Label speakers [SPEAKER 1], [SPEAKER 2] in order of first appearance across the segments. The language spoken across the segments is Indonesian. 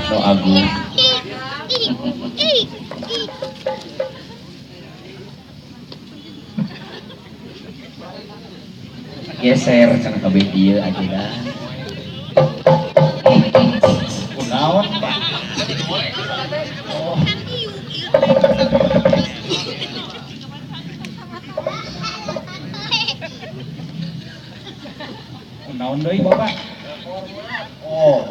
[SPEAKER 1] So Agung geser cenah kabeh dieu ajeuna. Kunaon Pak? Oh. Kunaon deui Bapak? Oh.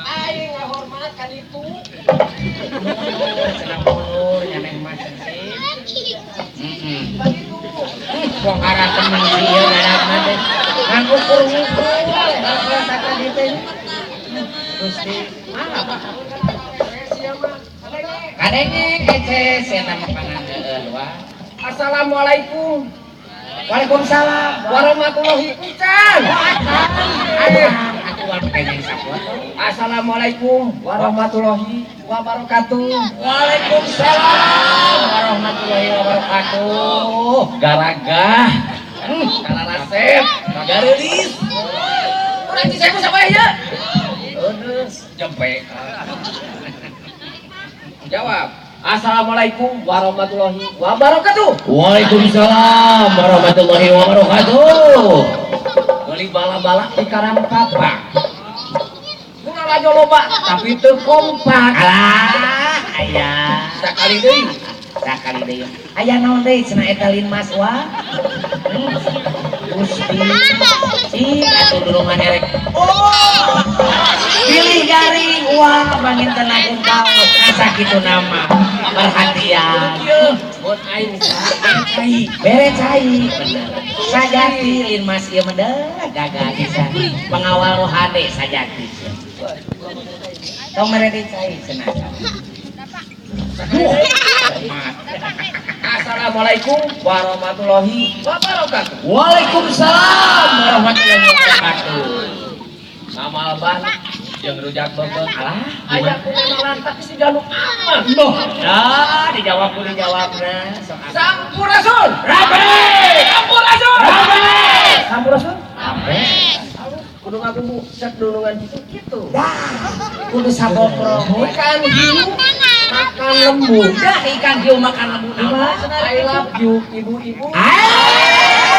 [SPEAKER 2] Aing ngahormat kan itu.
[SPEAKER 1] Cenah ulur nyaneh mas sih. Wong arah temen ieu ngaranna teh. Ngan ukur-ukur kata ditu. Gusti, mana Pak? Kadenge ece cenah makanan heueuh wah.
[SPEAKER 2] Assalamualaikum.
[SPEAKER 1] Waalaikumsalam
[SPEAKER 2] Warahmatullahi wabarakatuh.
[SPEAKER 1] Aduh, aku warung kayaknya sapuan.
[SPEAKER 2] Assalamualaikum warahmatullahi wabarakatuh.
[SPEAKER 1] Waalaikumsalam warahmatullahi wabarakatuh. Garagah, kalarasep, garilis.
[SPEAKER 2] Urang ci sewu sabaya nya?
[SPEAKER 1] Eudeuh, jempe.
[SPEAKER 2] Jawab. Assalamualaikum warahmatullahi wabarakatuh.
[SPEAKER 1] Waalaikumsalam warahmatullahi wabarakatuh.
[SPEAKER 2] Beli bala-bala di karang kapak. Mun lajo loba tapi teu kompak.
[SPEAKER 1] Alah, aya.
[SPEAKER 2] Sakali deui.
[SPEAKER 1] Sakali deui. Aya naon deui cenah eta lin mas wah? Gusti. Ih, atuh durungan erek. Oh. Pilih garing wah bangin tenageun kaos asa kitu nama. Perhatian.
[SPEAKER 2] Mun aing
[SPEAKER 1] Cai, bere cai, bener. Sajati lin mas ieu mah gagah pisan. Pengawal rohani sajati. Tong mere dicai cenah.
[SPEAKER 2] Assalamualaikum warahmatullahi wabarakatuh.
[SPEAKER 1] Waalaikumsalam warahmatullahi wabarakatuh.
[SPEAKER 2] Amal ban jeung rujak beubeung.
[SPEAKER 1] Alah,
[SPEAKER 2] Aya kenalan tapi si galuh aman.
[SPEAKER 1] Loh, nah dijawab dijawabna.
[SPEAKER 2] Sampurasun.
[SPEAKER 1] Rabe!
[SPEAKER 2] Sampurasun.
[SPEAKER 1] Rabe!
[SPEAKER 2] Sampurasun.
[SPEAKER 1] Rabe!
[SPEAKER 2] Kudu ngabumbu cek dulungan gitu.
[SPEAKER 1] Dah, kudu sabokro.
[SPEAKER 2] Ikan hiu makan lembu.
[SPEAKER 1] Dah ikan hiu makan lembu nama.
[SPEAKER 2] I love you ibu-ibu.
[SPEAKER 1] Ay!